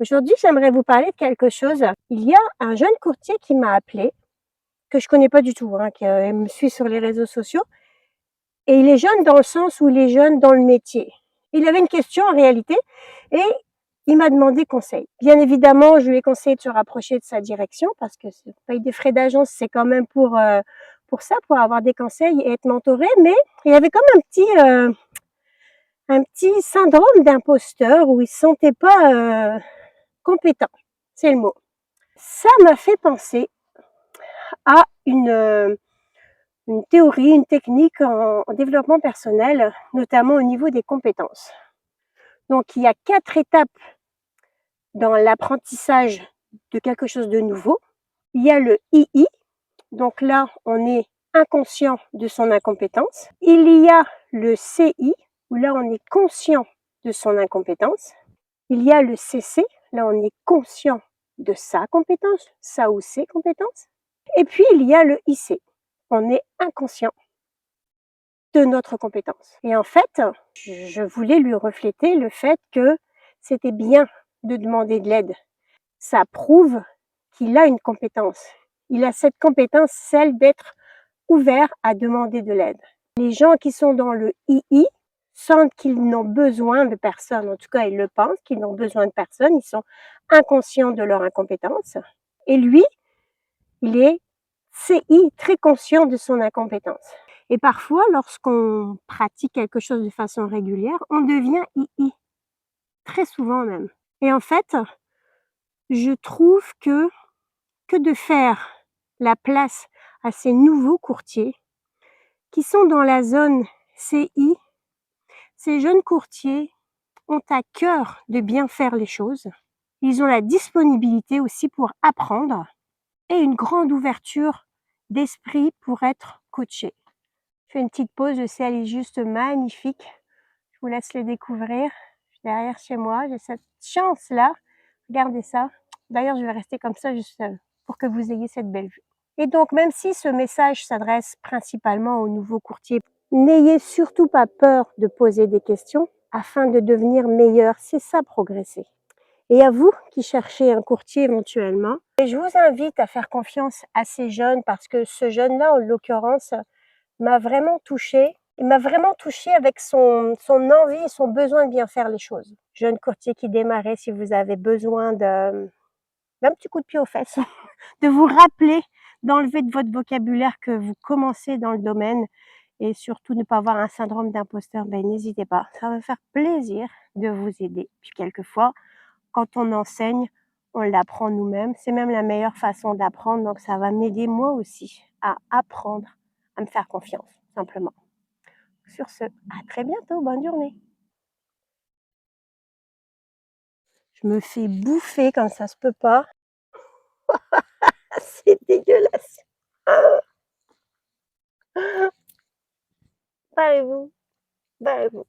Aujourd'hui, j'aimerais vous parler de quelque chose. Il y a un jeune courtier qui m'a appelé, que je connais pas du tout, qui me suit sur les réseaux sociaux. Et il est jeune dans le sens où il est jeune dans le métier. Il avait une question en réalité et il m'a demandé conseil. Bien évidemment, je lui ai conseillé de se rapprocher de sa direction parce que payer des frais d'agence, c'est quand même pour ça, pour avoir des conseils et être mentoré. Mais il y avait comme un petit syndrome d'imposteur où il se sentait pas compétent. C'est le mot. Ça m'a fait penser à une théorie, une technique en développement personnel, notamment au niveau des compétences. Donc, il y a 4 étapes dans l'apprentissage de quelque chose de nouveau. Il y a le II, donc là, on est inconscient de son incompétence. Il y a le CI, où là, on est conscient de son incompétence. Il y a le CC, là, on est conscient de sa compétence, sa ou ses compétences. Et puis, il y a le IC, on est inconscient de notre compétence. Et en fait, je voulais lui refléter le fait que c'était bien de demander de l'aide. Ça prouve qu'il a une compétence. Il a cette compétence, celle d'être ouvert à demander de l'aide. Les gens qui sont dans le II sentent qu'ils n'ont besoin de personne. En tout cas, ils le pensent, qu'ils n'ont besoin de personne. Ils sont inconscients de leur incompétence. Et lui, il est CI, très conscient de son incompétence. Et parfois, lorsqu'on pratique quelque chose de façon régulière, on devient II, très souvent même. Et en fait, je trouve que de faire la place à ces nouveaux courtiers qui sont dans la zone CI, ces jeunes courtiers ont à cœur de bien faire les choses. Ils ont la disponibilité aussi pour apprendre et une grande ouverture d'esprit pour être coachés. Je fais une petite pause, je sais, elle est juste magnifique. Je vous laisse le découvrir. Je suis derrière chez moi, j'ai cette chance-là. Regardez ça. D'ailleurs, je vais rester comme ça juste pour que vous ayez cette belle vue. Et donc, même si ce message s'adresse principalement aux nouveaux courtiers, n'ayez surtout pas peur de poser des questions afin de devenir meilleur. C'est ça, progresser. Et à vous qui cherchez un courtier éventuellement, et je vous invite à faire confiance à ces jeunes parce que ce jeune-là, en l'occurrence, m'a vraiment touchée. Il m'a vraiment touchée avec son envie et son besoin de bien faire les choses. Jeune courtier qui démarrait, si vous avez besoin d'un petit coup de pied aux fesses, de vous rappeler, d'enlever de votre vocabulaire que vous commencez dans le domaine et surtout ne pas avoir un syndrome d'imposteur, n'hésitez pas. Ça va me faire plaisir de vous aider. Puis quelquefois, quand on enseigne, on l'apprend nous-mêmes. C'est même la meilleure façon d'apprendre, donc ça va m'aider moi aussi à apprendre, à me faire confiance, simplement. Sur ce, à très bientôt, bonne journée. Je me fais bouffer comme ça se peut pas. C'est dégueulasse. Barrez-vous, barrez-vous.